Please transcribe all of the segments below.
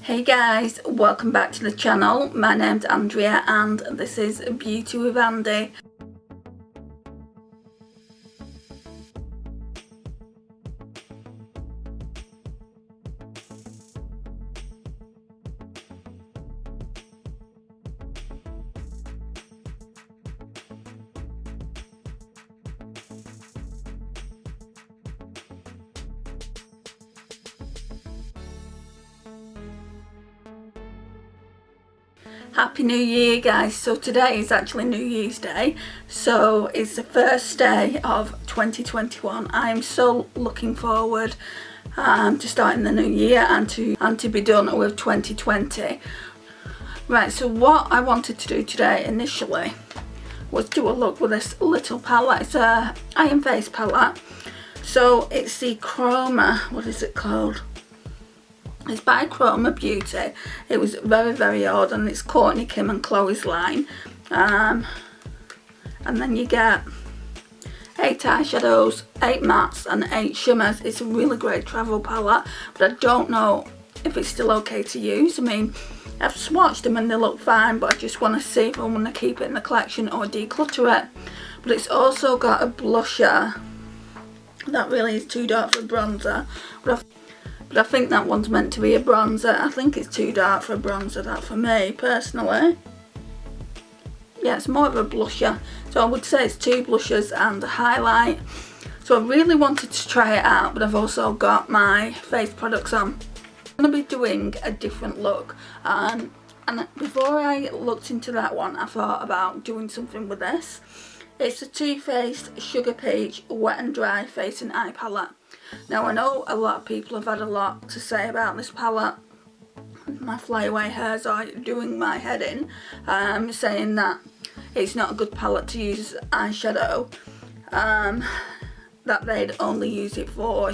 Hey guys, welcome back to the channel. My name's Andrea and this is Beauty with Andy. Happy New Year guys. So today is actually New Year's Day, so it's the first day of 2021. I am so looking forward to starting the new year and to be done with 2020. Right, so what I wanted to do today initially was do a look with this little palette. It's a Iron Face palette, so it's the Chroma, what is it called? It's by Chroma Beauty. It was very odd, and it's Courtney, Kim and Chloe's line. And then you get 8 eyeshadows, 8 mattes and 8 shimmers. It's a really great travel palette, but I don't know if it's still okay to use. I mean, I've swatched them and they look fine, but I just want to see if I want to keep it in the collection or declutter it. But it's also got a blusher that really is too dark for a bronzer. But I think that one's meant to be a bronzer. I think it's too dark for a bronzer, that for me, personally. Yeah, it's more of a blusher. So I would say it's 2 blushers and a highlight. So I really wanted to try it out, but I've also got my face products on. I'm going to be doing a different look. And before I looked into that one, I thought about doing something with this. It's a Too Faced Sugar Peach Wet and Dry Face and Eye Palette. Now I know a lot of people have had a lot to say about this palette. My flyaway hairs are doing my head in, saying that it's not a good palette to use as eyeshadow, that they'd only use it for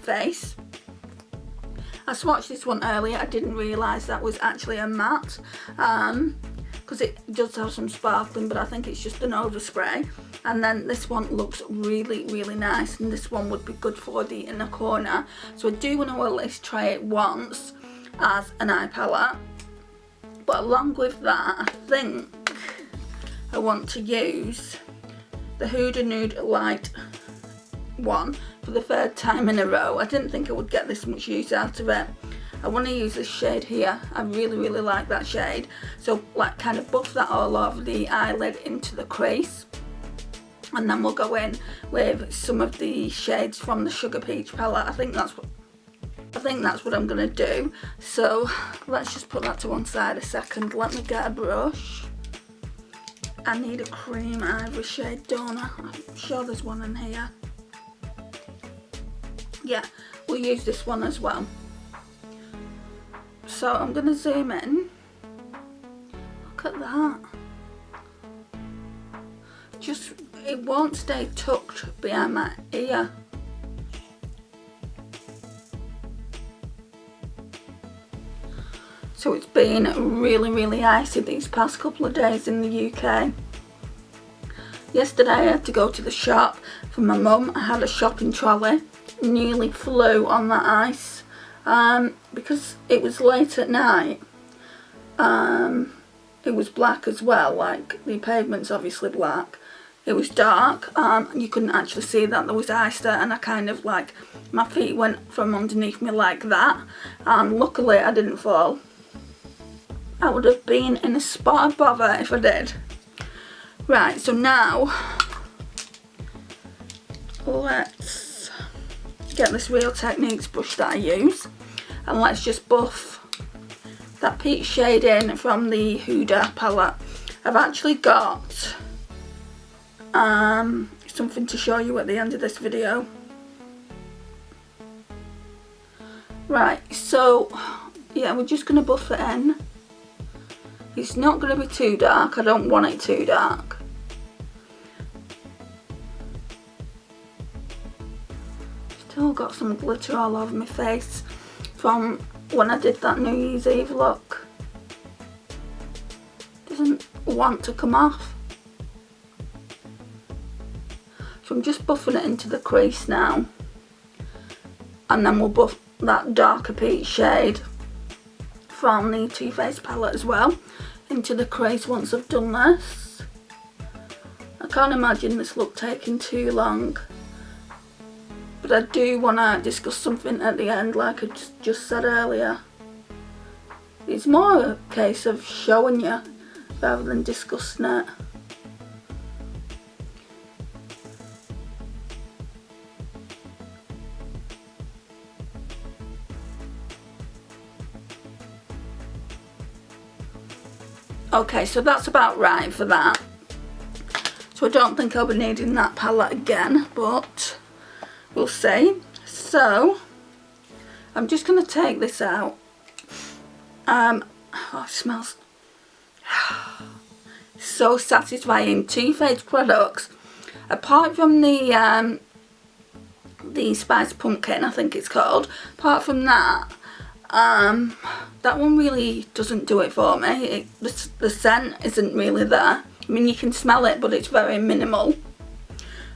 face. I swatched this one earlier. I didn't realise that was actually a matte, because it does have some sparkling, but I think it's just an overspray. And then this one looks really nice, and this one would be good for the inner corner. So I do want to at least try it once as an eye palette. But along with that, I think I want to use the Huda Nude Light one for the 3rd time in a row. I didn't think I would get this much use out of it. I want to use this shade here. I really like that shade. So like kind of buff that all over the eyelid into the crease. And then we'll go in with some of the shades from the Sugar Peach palette. I think that's what I'm gonna do. So let's just put that to one side a second. Let me get a brush. I need a cream ivory shade, don't I? I'm sure there's one in here. Yeah, we'll use this one as well. So I'm gonna zoom in. Look at that. It won't stay tucked behind my ear. So it's been really icy these past couple of days in the UK. Yesterday I had to go to the shop for my mum. I had a shopping trolley, nearly flew on that ice, because it was late at night. It was black as well, like the pavement's obviously black. It was dark, you couldn't actually see that there was ice there, and I kind of like, my feet went from underneath me like that, and luckily I didn't fall. I would have been in a spot of bother if I did. Right, so now let's get this Real Techniques brush that I use, and let's just buff that peach shade in from the Huda palette. I've actually got something to show you at the end of this video. Right, so yeah, we're just going to buff it in. It's not going to be too dark. I don't want it too dark. Still got some glitter all over my face from when I did that New Year's Eve look. Doesn't want to come off. So I'm just buffing it into the crease now, and then we'll buff that darker peach shade from the Too Faced palette as well into the crease once I've done this. I can't imagine this look taking too long, but I do want to discuss something at the end like I just said earlier. It's more a case of showing you rather than discussing it. Okay, so that's about right for that. So I don't think I'll be needing that palette again, but we'll see. So I'm just going to take this out. Oh, it smells so satisfying. Too Faced products, apart from the Spice Pumpkin, I think it's called. Apart from that, that one really doesn't do it for me. The scent isn't really there. I mean, you can smell it, but it's very minimal.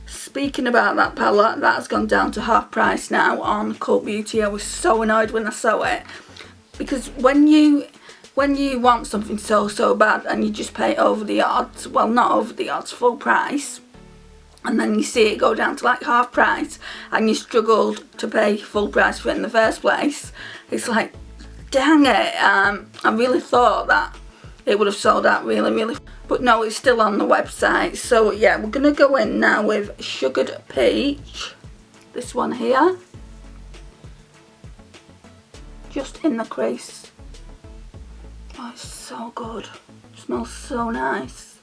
Speaking about that palette, that has gone down to half price now on Cult Beauty. I was so annoyed when I saw it, because when you want something so bad and you just pay over the odds, well, not over the odds, full price, and then you see it go down to like half price and you struggled to pay full price for it in the first place, it's like, dang it. I really thought that it would have sold out really, but no, it's still on the website. So yeah, we're gonna go in now with Sugared Peach, this one here, just in the crease. Oh, it's so good, it smells so nice.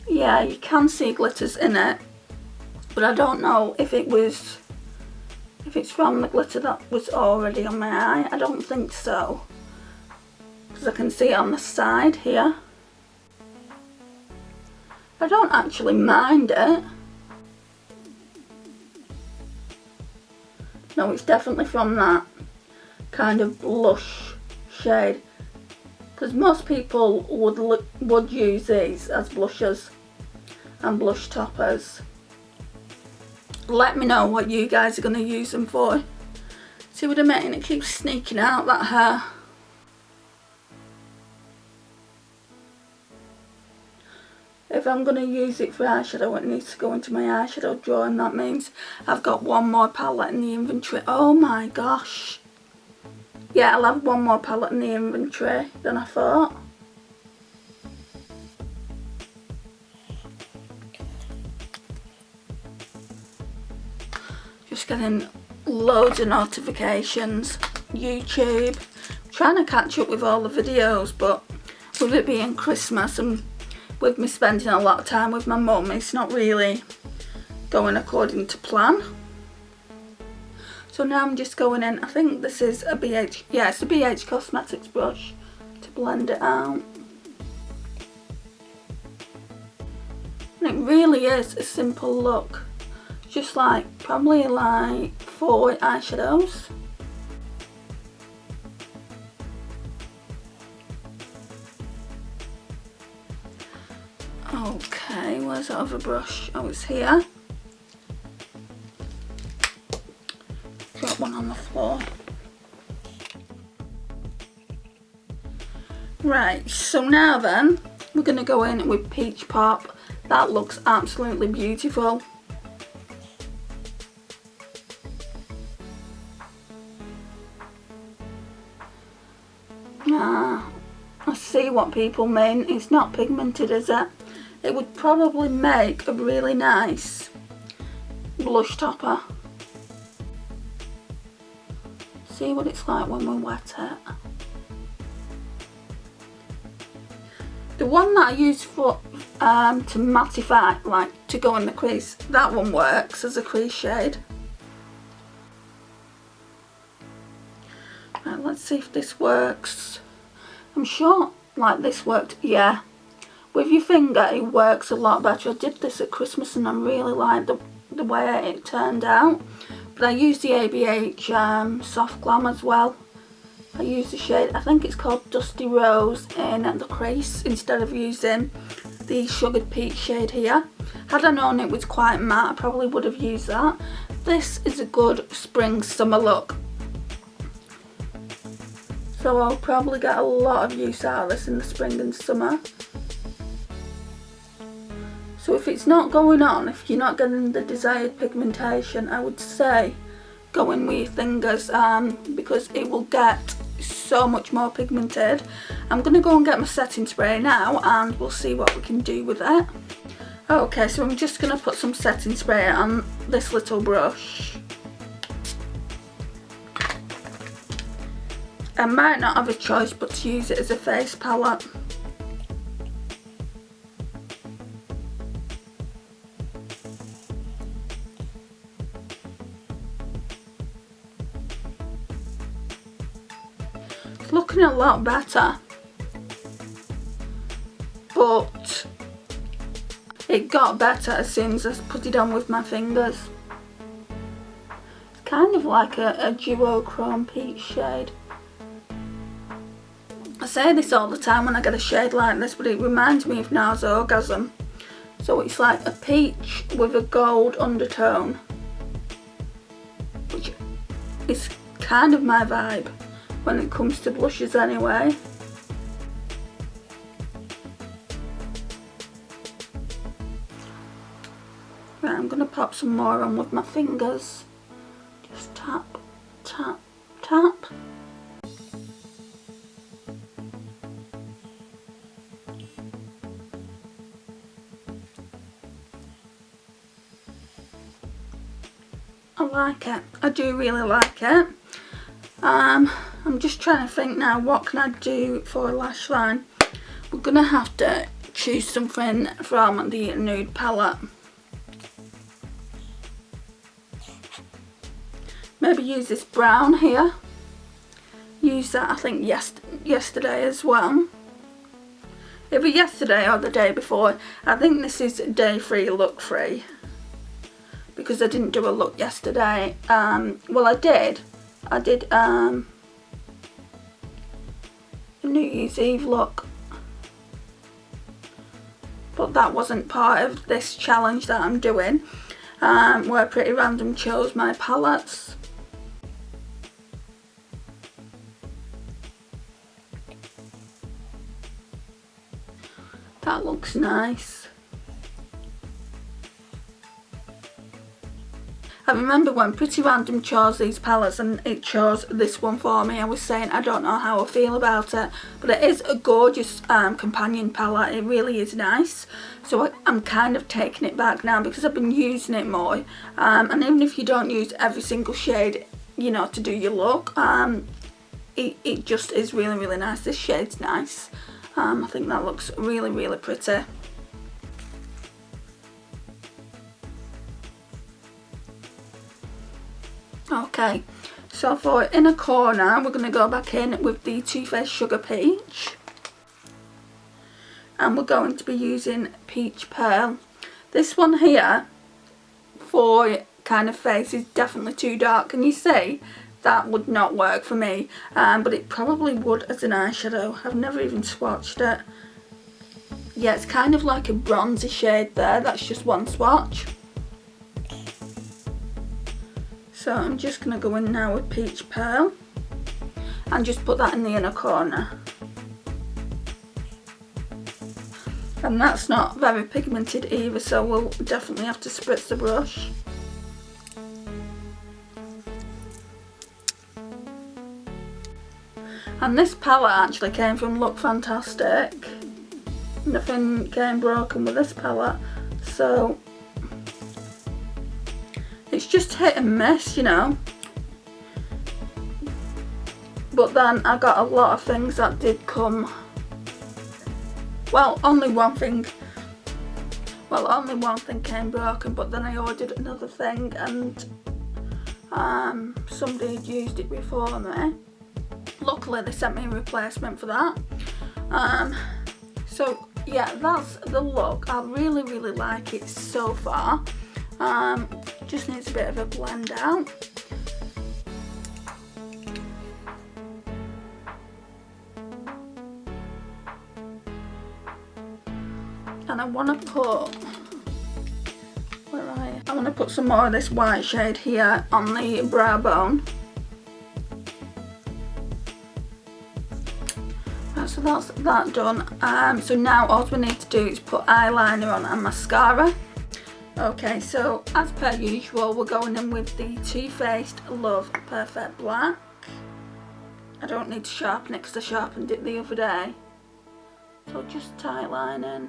Yeah, you can see glitters in it, but I don't know if it's from the glitter that was already on my eye. I don't think so, because I can see it on the side here. I don't actually mind it. No, it's definitely from that kind of blush shade, because most people would use these as blushes and blush toppers. Let me know what you guys are going to use them for. See what I mean? It keeps sneaking out, that hair. If I'm going to use it for eyeshadow, it needs to go into my eyeshadow drawer, and that means I've got one more palette in the inventory. Oh my gosh. Yeah, I'll have one more palette in the inventory than I thought. Just getting loads of notifications. YouTube. Trying to catch up with all the videos, but with it being Christmas and with me spending a lot of time with my mum, it's not really going according to plan. So now I'm just going in, I think this is a BH, yeah, it's a BH Cosmetics brush to blend it out. And it really is a simple look. Just like, probably like 4 eyeshadows. Okay, where's the other brush? Oh, it's here. Got one on the floor. Right, so now then, we're going to go in with Peach Pop. That looks absolutely beautiful. I see what people mean. It's not pigmented, is it? It would probably make a really nice blush topper. See what it's like when we wet it. The one that I use for to mattify, like to go in the crease, that one works as a crease shade. Right, let's see if this works. I'm sure like this worked, yeah. With your finger it works a lot better. I did this at Christmas and I really liked the way it turned out. But I used the ABH Soft Glam as well. I used the shade, I think it's called Dusty Rose, in the crease instead of using the Sugared Peach shade here. Had I known it was quite matte, I probably would have used that. this is a good spring summer look. So I'll probably get a lot of use out of this in the spring and summer. So if it's not going on, if you're not getting the desired pigmentation, I would say go in with your fingers because it will get so much more pigmented. I'm going to go and get my setting spray now and we'll see what we can do with it. Okay, so I'm just going to put some setting spray on this little brush. I might not have a choice but to use it as a face palette. It's looking a lot better, but it got better as soon as I put it on with my fingers. It's kind of like a duochrome peach shade. I say this all the time when I get a shade like this, but it reminds me of Nars Orgasm. So it's like a peach with a gold undertone, which is kind of my vibe when it comes to blushes anyway. Right, I'm going to pop some more on with my fingers. Just tap, tap, tap. I like it. I do really like it. I'm just trying to think now, what can I do for a lash line? We're going to have to choose something from the Nude palette. Maybe use this brown here. Use that I think yesterday as well. Either yesterday or the day before. I think this is day 3, look 3. Because I didn't do a look yesterday. Well, I did a New Year's Eve look, but that wasn't part of this challenge that I'm doing, where Pretty Random chose my palettes. That looks nice. I remember when Pretty Random chose these palettes and it chose this one for me, I was saying I don't know how I feel about it, but it is a gorgeous companion palette. It really is nice. So I'm kind of taking it back now because I've been using it more, and even if you don't use every single shade, you know, to do your look, it just is really, really nice. This shade's nice. I think that looks really, really pretty. Okay, so for inner corner, we're going to go back in with the Too Faced Sugar Peach. And we're going to be using Peach Pearl. This one here, for kind of face, is definitely too dark. Can you see? That would not work for me. But it probably would as an eyeshadow. I've never even swatched it. Yeah, it's kind of like a bronzy shade there. That's just one swatch. So I'm just going to go in now with Peach Pearl and just put that in the inner corner. And that's not very pigmented either, so we'll definitely have to spritz the brush. And this palette actually came from Look Fantastic. Nothing came broken with this palette, so it's just hit and miss, you know. But then I got a lot of things that did come. Well, only one thing came broken, but then I ordered another thing and somebody had used it before me. Luckily they sent me a replacement for that. So yeah, that's the look. I really, really like it so far. Just needs a bit of a blend out. And I want to put, I I'm going to put some more of this white shade here on the brow bone. Right, so that's that done. So now all we need to do is put eyeliner on and mascara. Okay, so as per usual, we're going in with the Too Faced Love Perfect Black. I don't need to sharpen it because I sharpened it the other day. So just tight lining.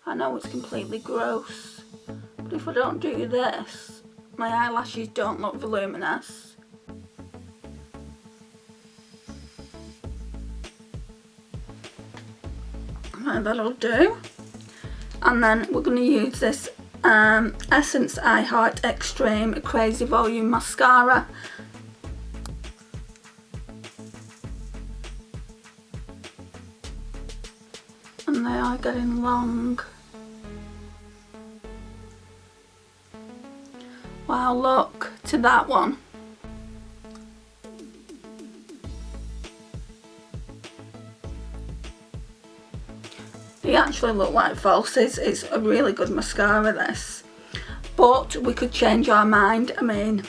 I know it's completely gross, but if I don't do this, my eyelashes don't look voluminous. Right, that'll do. And then we're going to use this Essence I Heart Extreme Crazy Volume Mascara. And they are getting long. Wow, look to that one. They actually look like falsies. It's a really good mascara, this. But we could change our mind. I mean,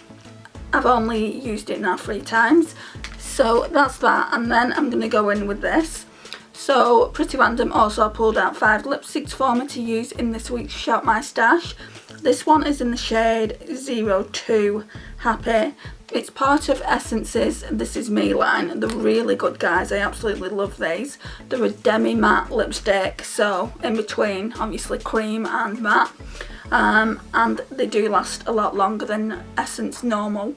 I've only used it now 3 times. So that's that. And then I'm going to go in with this. So Pretty Random also pulled out 5 lipsticks for me to use in this week's Shout My Stash. This one is in the shade 02 Happy. It's part of Essence's This Is Me line. They're really good, guys. I absolutely love these. They're a demi-matte lipstick, so in between obviously cream and matte. And they do last a lot longer than Essence normal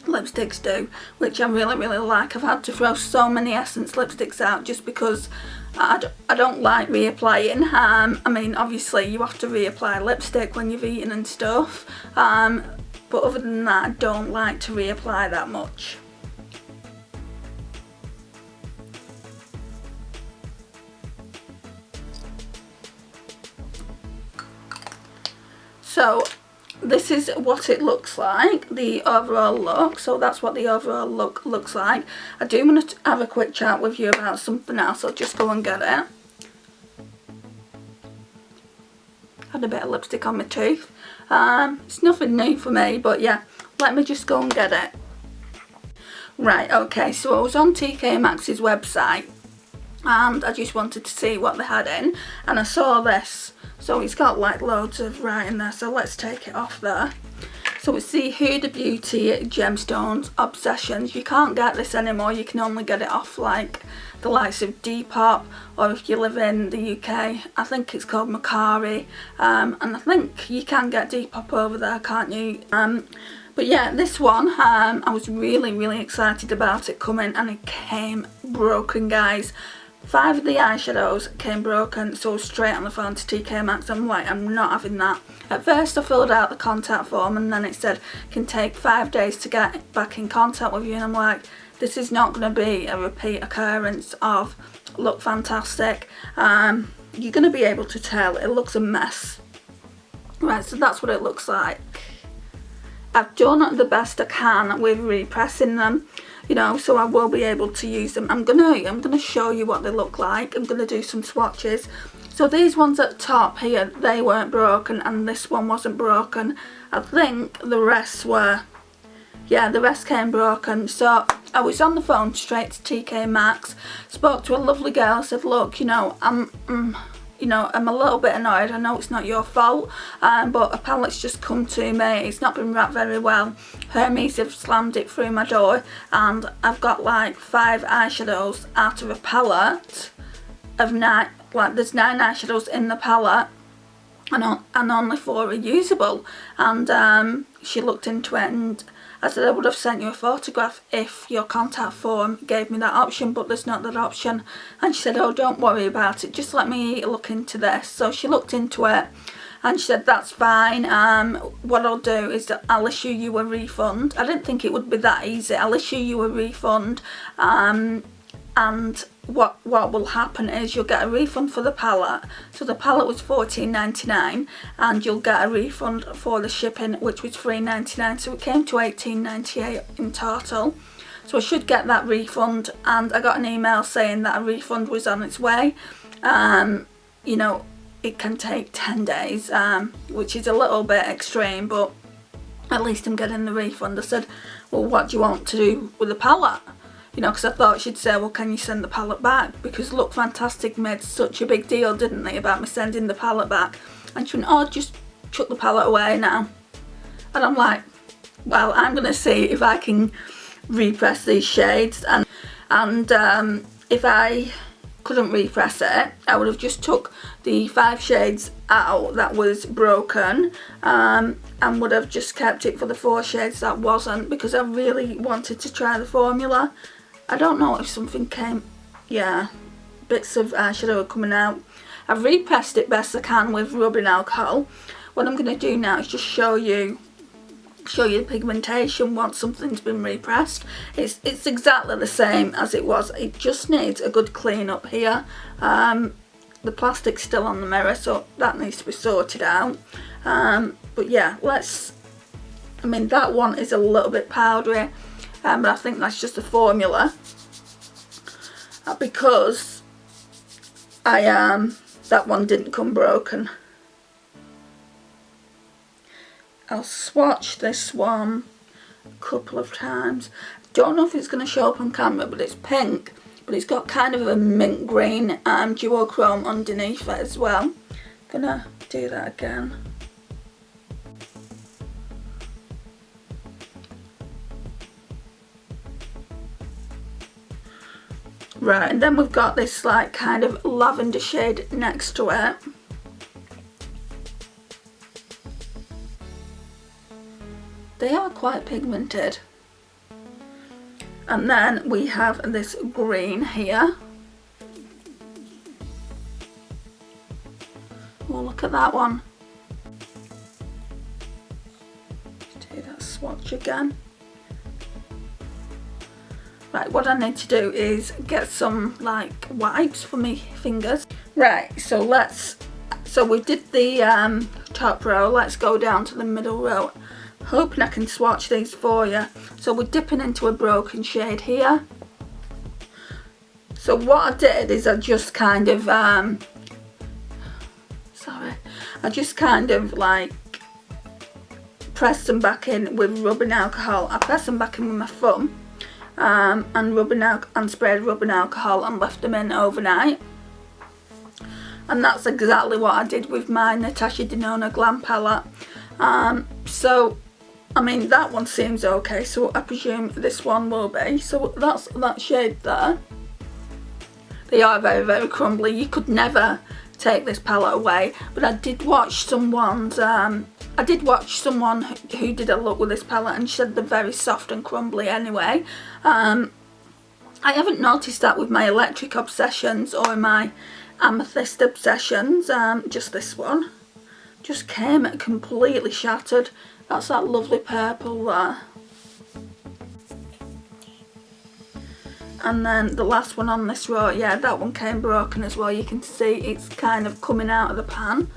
lipsticks do, which I really like. I've had to throw so many Essence lipsticks out just because I don't like reapplying. I mean, obviously you have to reapply lipstick when you've eaten and stuff, but other than that I don't like to reapply that much. So this is what it looks like, the overall look. So that's what the overall look looks like. I do want to have a quick chat with you about something else. I'll just go and get it. Had a bit of lipstick on my tooth. It's nothing new for me, but yeah, let me just go and get it. Right, okay, so I was on TK Maxx's website and I just wanted to see what they had in, and I saw this. So it's got like loads of writing there, so let's take it off there. So it's the Huda Beauty Gemstones Obsessions. You can't get this anymore, you can only get it off like the likes of Depop, or if you live in the UK, I think it's called Macari, and I think you can get Depop over there, can't you? But yeah, this one, I was really excited about it coming, and it came broken, guys. 5 of the eyeshadows came broken, so straight on the phone to TK Maxx. I'm like, I'm not having that. At first I filled out the contact form and then it said can take 5 days to get back in contact with you, and I'm like, this is not going to be a repeat occurrence of look fantastic. You're going to be able to tell it looks a mess. Right, so that's what it looks like. I've done the best I can with repressing them, you know, so I will be able to use them. I'm gonna show you what they look like. I'm gonna do some swatches. So these ones at the top here, they weren't broken, and this one wasn't broken. I think the rest were. Yeah, the rest came broken. So I was on the phone straight to TK Maxx, spoke to a lovely girl, said, look, you know, I'm a little bit annoyed. I know it's not your fault, but a palette's just come to me. It's not been wrapped very well. Hermes have slammed it through my door, and I've got like 5 eyeshadows out of a palette of 9. Like there's 9 eyeshadows in the palette, and only 4 are usable. And she looked into it, and I said I would have sent you a photograph if your contact form gave me that option, but there's not that option. And she said, oh, don't worry about it, just let me look into this. So she looked into it and she said, that's fine. What I'll do is that I'll issue you a refund. I didn't think it would be that easy. I'll issue you a refund, and what will happen is you'll get a refund for the palette. So the palette was $14.99 and you'll get a refund for the shipping, which was $3.99, so it came to $18.98 in total. So I should get that refund, and I got an email saying that a refund was on its way. You know, it can take 10 days, which is a little bit extreme, but at least I'm getting the refund. I said, well, what do you want to do with the palette? You know, because I thought she'd say, well, can you send the palette back? Because Look Fantastic made such a big deal, didn't they, about me sending the palette back. And she went, oh, just chuck the palette away now. And I'm like, well, I'm going to see if I can repress these shades. And if I couldn't repress it, I would have just took the 5 shades out that was broken, and would have just kept it for the 4 shades that wasn't, because I really wanted to try the formula. I don't know if something came, yeah, bits of eyeshadow are coming out. I've repressed it best I can with rubbing alcohol. What I'm going to do now is just show you the pigmentation once something's been repressed. It's exactly the same as it was. It just needs a good clean up here. The plastic's still on the mirror, so that needs to be sorted out. But yeah, I mean, that one is a little bit powdery, but I think that's just the formula, because that one didn't come broken. I'll swatch this one a couple of times. Don't know if it's going to show up on camera, but it's pink, but it's got kind of a mint green duochrome underneath it as well. Gonna do that again. Right, and then we've got this like kind of lavender shade next to it. They are quite pigmented. And then we have this green here. Oh, look at that one. Do that swatch again. Right, what I need to do is get some like wipes for my fingers. Right, so we did the top row. Let's go down to the middle row. Hoping I can swatch these for you. So we're dipping into a broken shade here. So what I did is I just kind of like pressed them back in with rubbing alcohol. I pressed them back in with my thumb, and sprayed rubbing alcohol and left them in overnight. And that's exactly what I did with my Natasha Denona Glam palette. So I mean, that one seems okay, so I presume this one will be. So that's that shade there. They are very, very crumbly. You could never take this palette away, but I did watch someone who did a look with this palette, and she said they're very soft and crumbly anyway. I haven't noticed that with my electric obsessions or my amethyst obsessions. Just this one just came completely shattered. That's that lovely purple there. And then the last one on this row, yeah, that one came broken as well. You can see it's kind of coming out of the pan.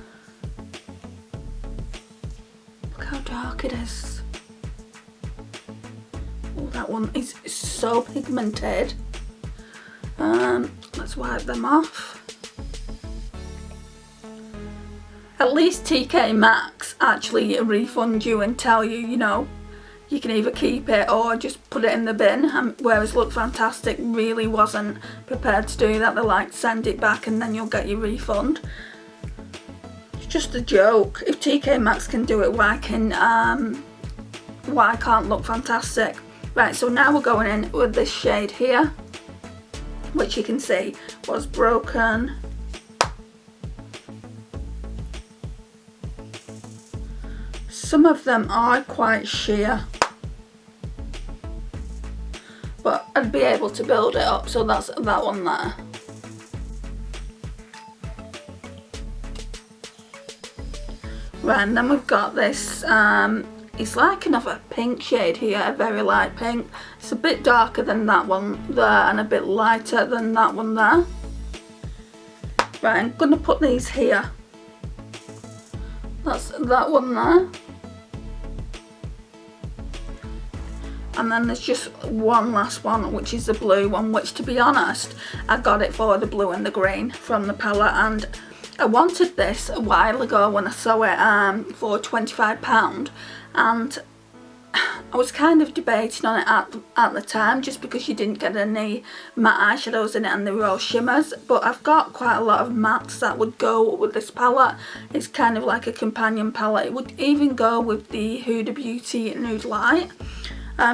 Look how dark it is. Oh, that one is so pigmented. Let's wipe them off. At least TK Maxx actually refund you and tell you, you know, you can either keep it or just put it in the bin, whereas Look Fantastic really wasn't prepared to do that. They're like, send it back and then you'll get your refund. It's just a joke. If TK Maxx can do it, why can't Look Fantastic? Right, so now we're going in with this shade here, which you can see was broken. Some of them are quite sheer, but I'd be able to build it up, so that's that one there. Right, and then we've got this, it's like another pink shade here, a very light pink. It's a bit darker than that one there and a bit lighter than that one there. Right, I'm going to put these here. That's that one there. And then there's just one last one, which is the blue one, which, to be honest, I got it for the blue and the green from the palette, and I wanted this a while ago when I saw it for £25, and I was kind of debating on it at the time, just because you didn't get any matte eyeshadows in it and they were all shimmers. But I've got quite a lot of mattes that would go with this palette. It's kind of like a companion palette. It would even go with the Huda Beauty Nude Light.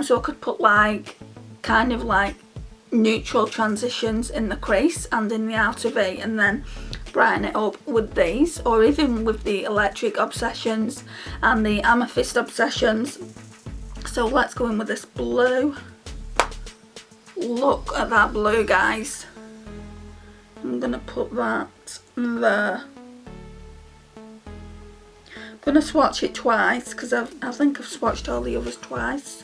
So I could put like kind of like neutral transitions in the crease and in the outer V, and then brighten it up with these, or even with the Electric Obsessions and the Amethyst Obsessions. So let's go in with this blue. Look at that blue, guys. I'm gonna put that there. I'm gonna swatch it twice because I think I've swatched all the others twice.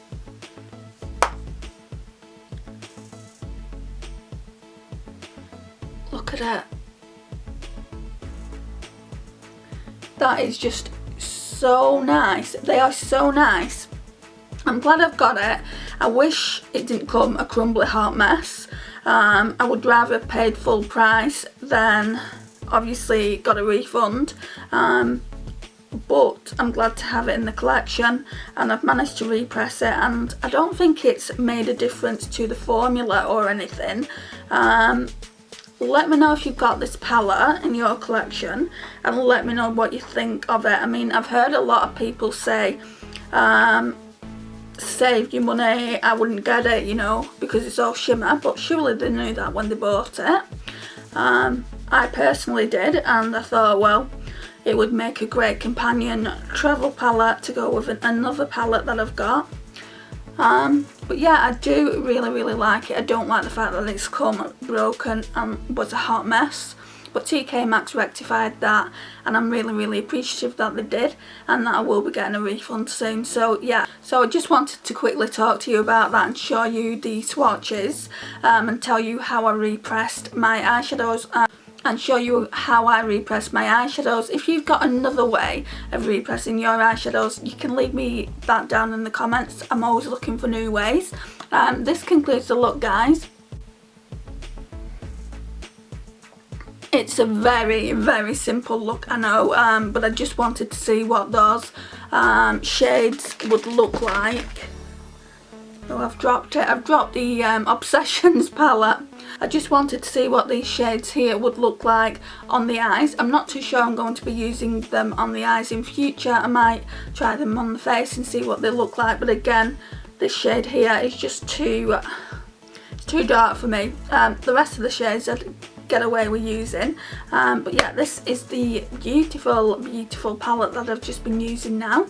Look at it. That is just so nice. They are so nice. I'm glad I've got it. I wish it didn't come a crumbly hot mess. I would rather have paid full price than obviously got a refund. But I'm glad to have it in the collection, and I've managed to repress it, and I don't think it's made a difference to the formula or anything. Let me know if you've got this palette in your collection, and let me know what you think of it. I mean, I've heard a lot of people say, save your money, I wouldn't get it, you know, because it's all shimmer, but surely they knew that when they bought it. I personally did, and I thought, well, it would make a great companion travel palette to go with another palette that I've got. But yeah, I do really like it. I don't like the fact that it's come broken and was a hot mess, but TK Maxx rectified that, and I'm really appreciative that they did, and that I will be getting a refund soon. So yeah, so I just wanted to quickly talk to you about that and show you the swatches, and tell you how I repressed my eyeshadows, and show you how I repress my eyeshadows. If you've got another way of repressing your eyeshadows, you can leave me that down in the comments. I'm always looking for new ways. This concludes the look, guys. It's a very simple look, I know, but I just wanted to see what those shades would look like. Oh, I've dropped it. I've dropped the Obsessions palette. I just wanted to see what these shades here would look like on the eyes. I'm not too sure I'm going to be using them on the eyes in future. I might try them on the face and see what they look like, but again, this shade here is just too dark for me. The rest of the shades I'd get away with using, but yeah, this is the beautiful palette that I've just been using now.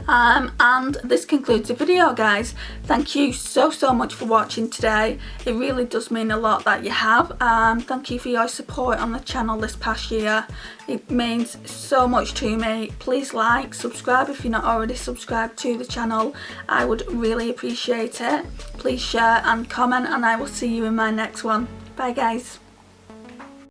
And this concludes the video, guys. Thank you so much for watching today. It really does mean a lot that you have. Thank you for your support on the channel this past year. It means so much to me. Please like, subscribe if you're not already subscribed to the channel. I would really appreciate it. Please share and comment, and I will see you in my next one. Bye, guys.